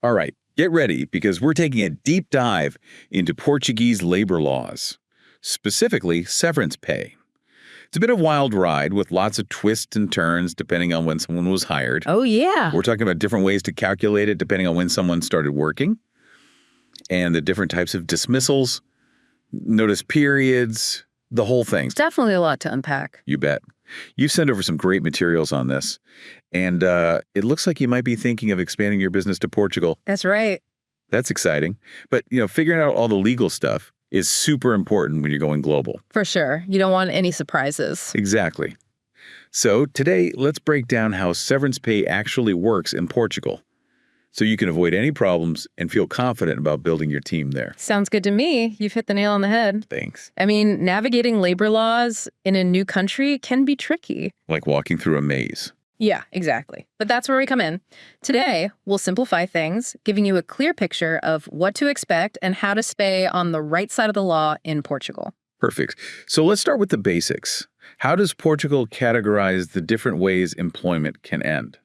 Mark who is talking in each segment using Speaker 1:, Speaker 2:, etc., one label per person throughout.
Speaker 1: All right, get ready because we're taking a deep dive into Portuguese labor laws, specifically severance pay. It's a bit of a wild ride with lots of twists and turns depending on when someone was hired.
Speaker 2: Oh, yeah.
Speaker 1: We're talking about different ways to calculate it depending on when someone started working and the different types of dismissals, notice periods, the whole thing.
Speaker 2: It's definitely a lot to unpack.
Speaker 1: You bet. You sent over some great materials on this, and it looks like you might be thinking of expanding your business to Portugal.
Speaker 2: That's right.
Speaker 1: That's exciting. But, figuring out all the legal stuff is super important when you're going global.
Speaker 2: For sure. You don't want any surprises.
Speaker 1: Exactly. So today, let's break down how severance pay actually works in Portugal so you can avoid any problems and feel confident about building your team there.
Speaker 2: Sounds good to me. You've hit the nail on the head.
Speaker 1: Thanks.
Speaker 2: I mean, navigating labor laws in a new country can be tricky.
Speaker 1: Like walking through a maze.
Speaker 2: Yeah, exactly. But that's where we come in. Today, we'll simplify things, giving you a clear picture of what to expect and how to stay on the right side of the law in Portugal.
Speaker 1: Perfect. So let's start with the basics. How does Portugal categorize the different ways employment can end?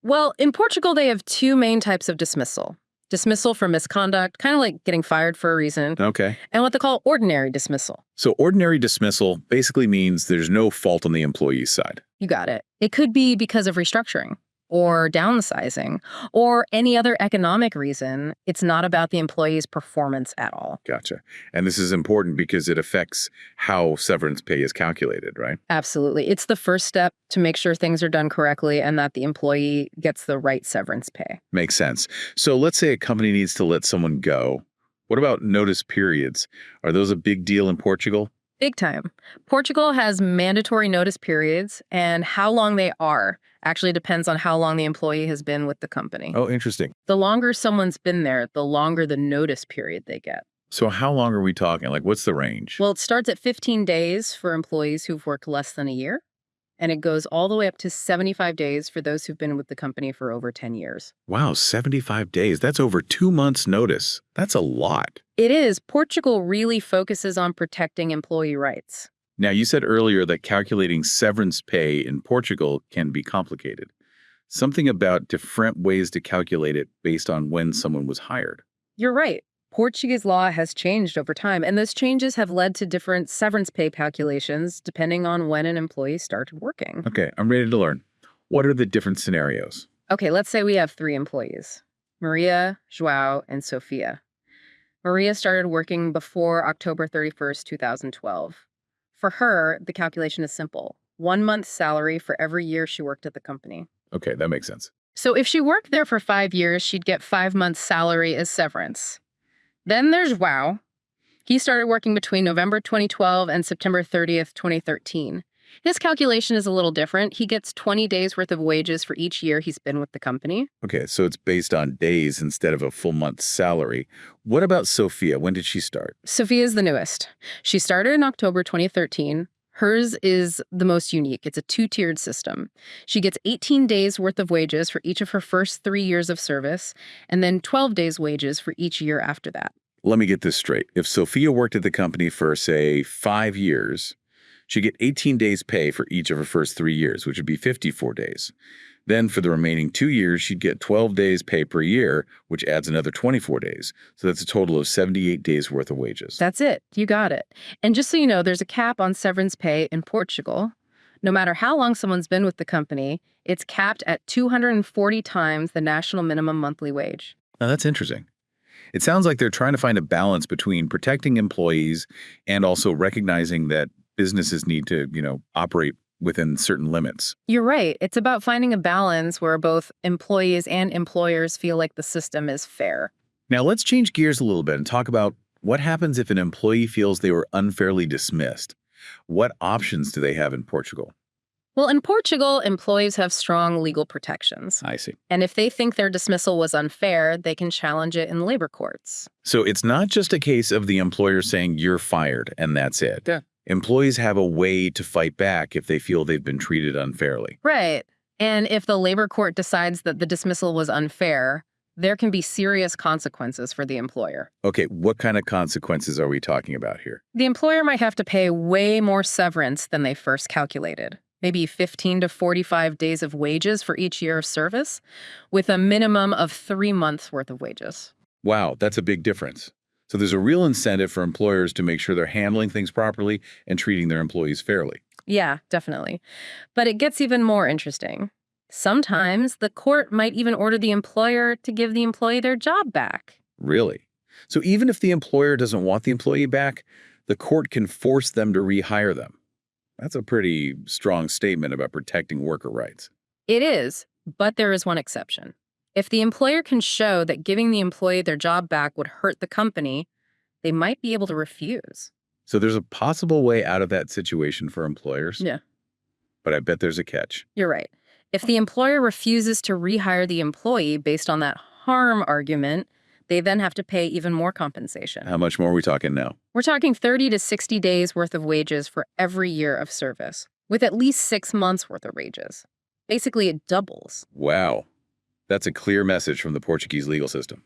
Speaker 2: Well, in Portugal, they have two main types of dismissal. Dismissal for misconduct, kind of like getting fired for a reason.
Speaker 1: Okay.
Speaker 2: And what they call ordinary dismissal.
Speaker 1: So ordinary dismissal basically means there's no fault on the employee's side.
Speaker 2: You got it. It could be because of restructuring or downsizing or any other economic reason. It's not about the employee's performance at all.
Speaker 1: Gotcha. And this is important because it affects how severance pay is calculated, right?
Speaker 2: Absolutely. It's the first step to make sure things are done correctly and that the employee gets the right severance pay.
Speaker 1: Makes sense. So let's say a company needs to let someone go. What about notice periods? Are those a big deal in Portugal?
Speaker 2: Big time. Portugal has mandatory notice periods, and how long they are actually depends on how long the employee has been with the company.
Speaker 1: Oh, interesting.
Speaker 2: The longer someone's been there, the longer the notice period they get.
Speaker 1: So how long are we talking? Like, what's the range?
Speaker 2: Well, it starts at 15 days for employees who've worked less than a year, and it goes all the way up to 75 days for those who've been with the company for over 10 years.
Speaker 1: Wow, 75 days. That's over 2 months' notice. That's a lot.
Speaker 2: It is. Portugal really focuses on protecting employee rights.
Speaker 1: Now, you said earlier that calculating severance pay in Portugal can be complicated. Something about different ways to calculate it based on when someone was hired.
Speaker 2: You're right. Portuguese law has changed over time, and those changes have led to different severance pay calculations depending on when an employee started working.
Speaker 1: Okay, I'm ready to learn. What are the different scenarios?
Speaker 2: Okay, let's say we have 3 employees, Maria, João, and Sofia. Maria started working before October 31st, 2012. For her, the calculation is simple. 1 month's salary for every year she worked at the company.
Speaker 1: Okay, that makes sense.
Speaker 2: So if she worked there for 5 years, she'd get 5 months' salary as severance. Then there's João. He started working between November 2012 and September 30th, 2013. His calculation is a little different. He gets 20 days worth of wages for each year he's been with the company.
Speaker 1: Okay, so it's based on days instead of a full month's salary. What about Sophia? When did she start?
Speaker 2: Sophia's the newest. She started in October 2013. Hers is the most unique. It's a 2-tiered system. She gets 18 days worth of wages for each of her first 3 years of service, and then 12 days wages for each year after that.
Speaker 1: Let me get this straight. If Sophia worked at the company for, say, 5 years, she'd get 18 days pay for each of her first 3 years, which would be 54 days. Then for the remaining 2 years, she'd get 12 days pay per year, which adds another 24 days. So that's a total of 78 days worth of wages.
Speaker 2: That's it. You got it. And just so you know, there's a cap on severance pay in Portugal. No matter how long someone's been with the company, it's capped at 240 times the national minimum monthly wage.
Speaker 1: Now, that's interesting. It sounds like they're trying to find a balance between protecting employees and also recognizing that businesses need to, operate within certain limits.
Speaker 2: You're right. It's about finding a balance where both employees and employers feel like the system is fair.
Speaker 1: Now, let's change gears a little bit and talk about what happens if an employee feels they were unfairly dismissed. What options do they have in Portugal?
Speaker 2: Well, in Portugal, employees have strong legal protections.
Speaker 1: I see.
Speaker 2: And if they think their dismissal was unfair, they can challenge it in labor courts.
Speaker 1: So it's not just a case of the employer saying you're fired and that's it.
Speaker 2: Yeah.
Speaker 1: Employees have a way to fight back if they feel they've been treated unfairly.
Speaker 2: Right. And if the labor court decides that the dismissal was unfair, there can be serious consequences for the employer.
Speaker 1: Okay, what kind of consequences are we talking about here?
Speaker 2: The employer might have to pay way more severance than they first calculated. maybe 15 to 45 days of wages for each year of service, with a minimum of 3 months worth of wages.
Speaker 1: Wow, that's a big difference. So there's a real incentive for employers to make sure they're handling things properly and treating their employees fairly.
Speaker 2: Yeah, definitely. But it gets even more interesting. Sometimes the court might even order the employer to give the employee their job back.
Speaker 1: Really? So even if the employer doesn't want the employee back, the court can force them to rehire them. That's a pretty strong statement about protecting worker rights.
Speaker 2: It is, but there is one exception. If the employer can show that giving the employee their job back would hurt the company, they might be able to refuse.
Speaker 1: So there's a possible way out of that situation for employers.
Speaker 2: Yeah.
Speaker 1: But I bet there's a catch.
Speaker 2: You're right. If the employer refuses to rehire the employee based on that harm argument, they then have to pay even more compensation.
Speaker 1: How much more are we talking now?
Speaker 2: We're talking 30 to 60 days worth of wages for every year of service, with at least 6 months worth of wages. Basically, it doubles.
Speaker 1: Wow. That's a clear message from the Portuguese legal system.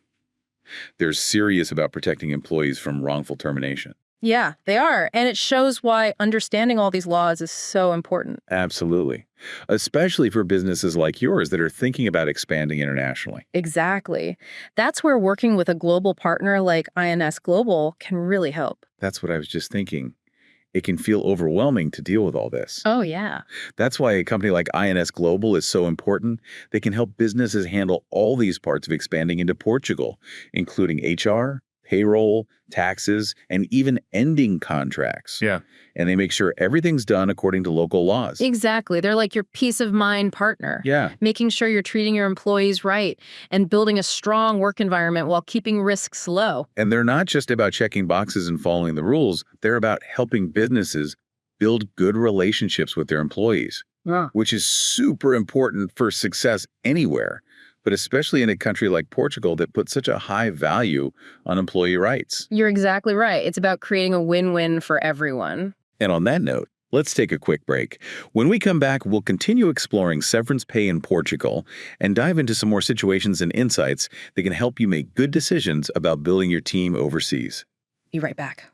Speaker 1: They're serious about protecting employees from wrongful termination.
Speaker 2: Yeah, they are. And it shows why understanding all these laws is so important.
Speaker 1: Absolutely. Especially for businesses like yours that are thinking about expanding internationally.
Speaker 2: Exactly. That's where working with a global partner like INS Global can really help.
Speaker 1: That's what I was just thinking. It can feel overwhelming to deal with all this.
Speaker 2: Oh, yeah.
Speaker 1: That's why a company like INS Global is so important. They can help businesses handle all these parts of expanding into Portugal, including HR, payroll, taxes, and even ending contracts.
Speaker 3: Yeah.
Speaker 1: And they make sure everything's done according to local laws.
Speaker 2: Exactly. They're like your peace of mind partner.
Speaker 1: Yeah.
Speaker 2: Making sure you're treating your employees right and building a strong work environment while keeping risks low.
Speaker 1: And they're not just about checking boxes and following the rules. They're about helping businesses build good relationships with their employees, which is super important for success anywhere, but especially in a country like Portugal that puts such a high value on employee rights.
Speaker 2: You're exactly right. It's about creating a win-win for everyone.
Speaker 1: And on that note, let's take a quick break. When we come back, we'll continue exploring severance pay in Portugal and dive into some more situations and insights that can help you make good decisions about building your team overseas.
Speaker 2: Be right back.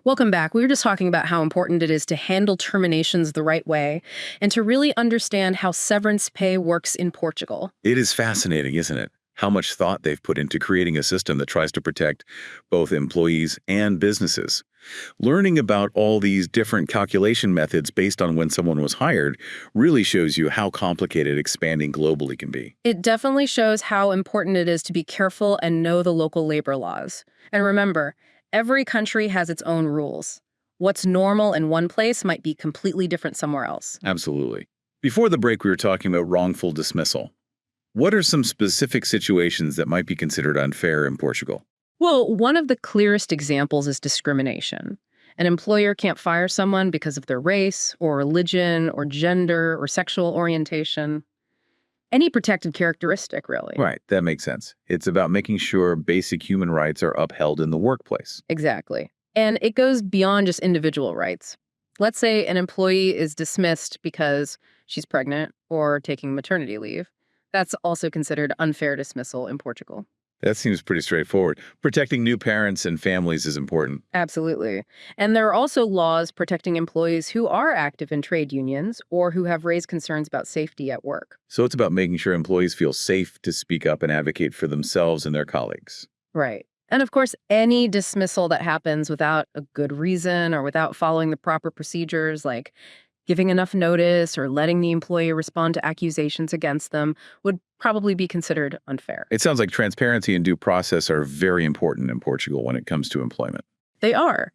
Speaker 2: Welcome back. We were just talking about how important it is to handle terminations the right way and to really understand how severance pay works in Portugal.
Speaker 1: It is fascinating, isn't it? How much thought they've put into creating a system that tries to protect both employees and businesses. Learning about all these different calculation methods based on when someone was hired really shows you how complicated expanding globally can be.
Speaker 2: It definitely shows how important it is to be careful and know the local labor laws. And remember, every country has its own rules. What's normal in one place might be completely different somewhere else.
Speaker 1: Absolutely. Before the break, we were talking about wrongful dismissal. What are some specific situations that might be considered unfair in Portugal?
Speaker 2: Well, one of the clearest examples is discrimination. An employer can't fire someone because of their race, or religion, or gender, or sexual orientation. Any protected characteristic, really.
Speaker 1: Right, that makes sense. It's about making sure basic human rights are upheld in the workplace.
Speaker 2: Exactly. And it goes beyond just individual rights. Let's say an employee is dismissed because she's pregnant or taking maternity leave. That's also considered unfair dismissal in Portugal.
Speaker 1: That seems pretty straightforward. Protecting new parents and families is important.
Speaker 2: Absolutely. And there are also laws protecting employees who are active in trade unions or who have raised concerns about safety at work.
Speaker 1: So it's about making sure employees feel safe to speak up and advocate for themselves and their colleagues.
Speaker 2: Right. And of course, any dismissal that happens without a good reason or without following the proper procedures, like giving enough notice or letting the employee respond to accusations against them, would probably be considered unfair.
Speaker 1: It sounds like transparency and due process are very important in Portugal when it comes to employment.
Speaker 2: They are.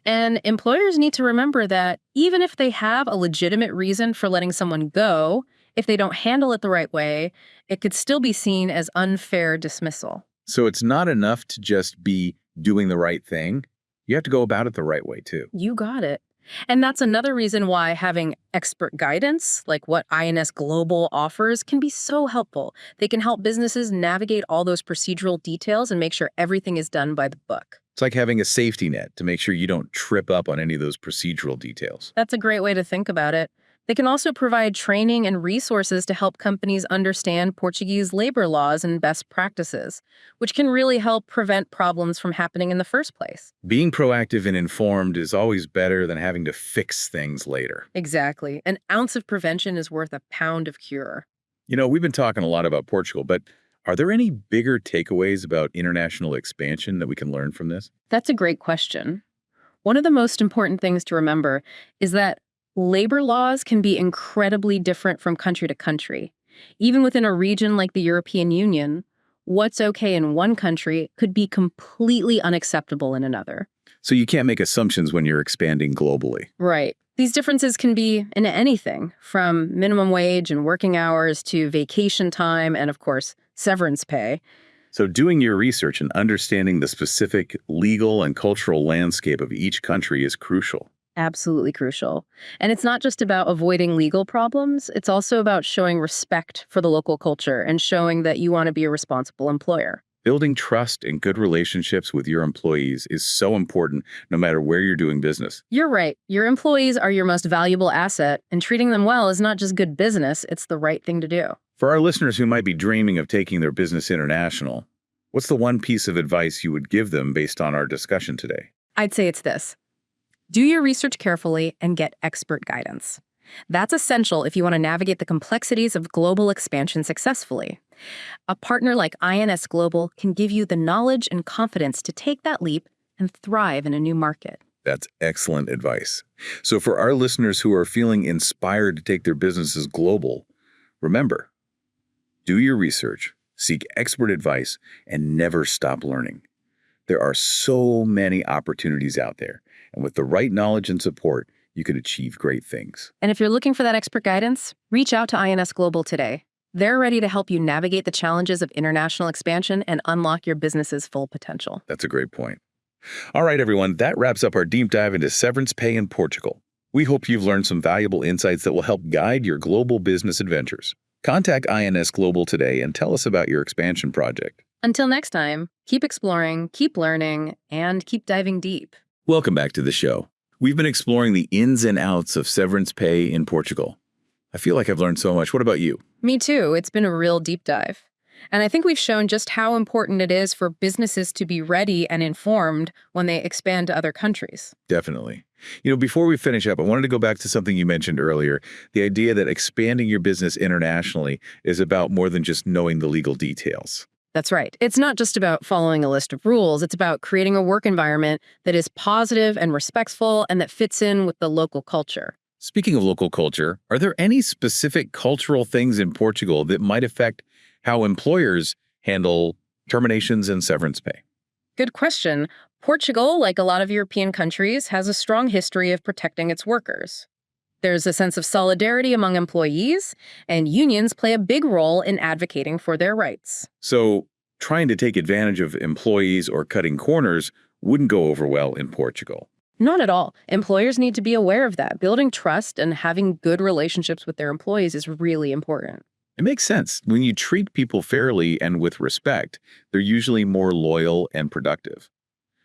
Speaker 2: And employers need to remember that even if they have a legitimate reason for letting someone go, if they don't handle it the right way, it could still be seen as unfair dismissal.
Speaker 1: So it's not enough to just be doing the right thing. You have to go about it the right way, too.
Speaker 2: You got it. And that's another reason why having expert guidance, like what INS Global offers, can be so helpful. They can help businesses navigate all those procedural details and make sure everything is done by the book.
Speaker 1: It's like having a safety net to make sure you don't trip up on any of those procedural details.
Speaker 2: That's a great way to think about it. They can also provide training and resources to help companies understand Portuguese labor laws and best practices, which can really help prevent problems from happening in the first place.
Speaker 1: Being proactive and informed is always better than having to fix things later.
Speaker 2: Exactly. An ounce of prevention is worth a pound of cure.
Speaker 1: We've been talking a lot about Portugal, but are there any bigger takeaways about international expansion that we can learn from this?
Speaker 2: That's a great question. One of the most important things to remember is that labor laws can be incredibly different from country to country. Even within a region like the European Union, what's okay in one country could be completely unacceptable in another.
Speaker 1: So you can't make assumptions when you're expanding globally.
Speaker 2: Right. These differences can be in anything from minimum wage and working hours to vacation time and, of course, severance pay.
Speaker 1: So doing your research and understanding the specific legal and cultural landscape of each country is crucial.
Speaker 2: Absolutely crucial. And it's not just about avoiding legal problems, it's also about showing respect for the local culture and showing that you want to be a responsible employer.
Speaker 1: Building trust and good relationships with your employees is so important no matter where you're doing business.
Speaker 2: You're right. Your employees are your most valuable asset, and treating them well is not just good business, it's the right thing to do.
Speaker 1: For our listeners who might be dreaming of taking their business international, what's the one piece of advice you would give them based on our discussion today?
Speaker 2: I'd say it's this. Do your research carefully and get expert guidance. That's essential if you want to navigate the complexities of global expansion successfully. A partner like INS Global can give you the knowledge and confidence to take that leap and thrive in a new market.
Speaker 1: That's excellent advice. So for our listeners who are feeling inspired to take their businesses global, remember, do your research, seek expert advice, and never stop learning. There are so many opportunities out there, and with the right knowledge and support, you can achieve great things.
Speaker 2: And if you're looking for that expert guidance, reach out to INS Global today. They're ready to help you navigate the challenges of international expansion and unlock your business's full potential.
Speaker 1: That's a great point. All right, everyone, that wraps up our deep dive into severance pay in Portugal. We hope you've learned some valuable insights that will help guide your global business adventures. Contact INS Global today and tell us about your expansion project.
Speaker 2: Until next time, keep exploring, keep learning, and keep diving deep.
Speaker 1: Welcome back to the show. We've been exploring the ins and outs of severance pay in Portugal. I feel like I've learned so much. What about you?
Speaker 2: Me too. It's been a real deep dive. And I think we've shown just how important it is for businesses to be ready and informed when they expand to other countries.
Speaker 1: Definitely. Before we finish up, I wanted to go back to something you mentioned earlier, the idea that expanding your business internationally is about more than just knowing the legal details.
Speaker 2: That's right. It's not just about following a list of rules. It's about creating a work environment that is positive and respectful and that fits in with the local culture.
Speaker 1: Speaking of local culture, are there any specific cultural things in Portugal that might affect how employers handle terminations and severance pay?
Speaker 2: Good question. Portugal, like a lot of European countries, has a strong history of protecting its workers. There's a sense of solidarity among employees, and unions play a big role in advocating for their rights.
Speaker 1: So, trying to take advantage of employees or cutting corners wouldn't go over well in Portugal.
Speaker 2: Not at all. Employers need to be aware of that. Building trust and having good relationships with their employees is really important.
Speaker 1: It makes sense. When you treat people fairly and with respect, they're usually more loyal and productive,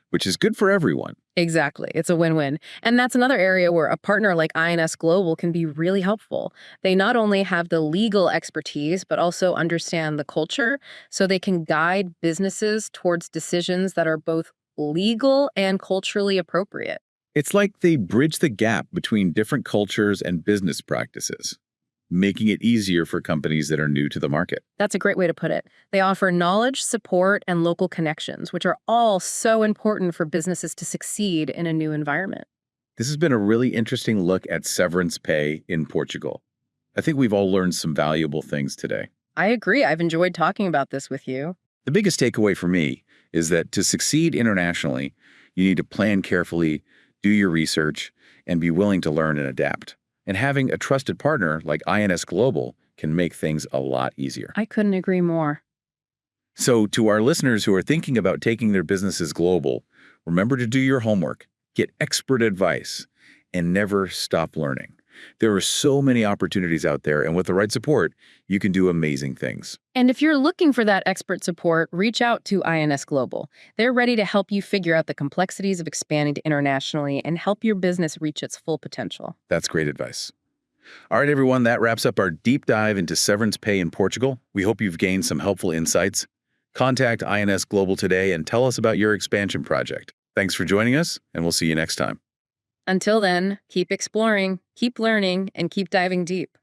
Speaker 1: which is good for everyone.
Speaker 2: Exactly. It's a win-win. And that's another area where a partner like INS Global can be really helpful. They not only have the legal expertise, but also understand the culture, so they can guide businesses towards decisions that are both legal and culturally appropriate.
Speaker 1: It's like they bridge the gap between different cultures and business practices, making it easier for companies that are new to the market.
Speaker 2: That's a great way to put it. They offer knowledge, support, and local connections, which are all so important for businesses to succeed in a new environment.
Speaker 1: This has been a really interesting look at severance pay in Portugal. I think we've all learned some valuable things today.
Speaker 2: I agree. I've enjoyed talking about this with you.
Speaker 1: The biggest takeaway for me is that to succeed internationally, you need to plan carefully, do your research, and be willing to learn and adapt. And having a trusted partner like INS Global can make things a lot easier.
Speaker 2: I couldn't agree more.
Speaker 1: So to our listeners who are thinking about taking their businesses global, remember to do your homework, get expert advice, and never stop learning. There are so many opportunities out there, and with the right support, you can do amazing things.
Speaker 2: And if you're looking for that expert support, reach out to INS Global. They're ready to help you figure out the complexities of expanding internationally and help your business reach its full potential.
Speaker 1: That's great advice. All right, everyone, that wraps up our deep dive into severance pay in Portugal. We hope you've gained some helpful insights. Contact INS Global today and tell us about your expansion project. Thanks for joining us, and we'll see you next time.
Speaker 2: Until then, keep exploring, keep learning, and keep diving deep.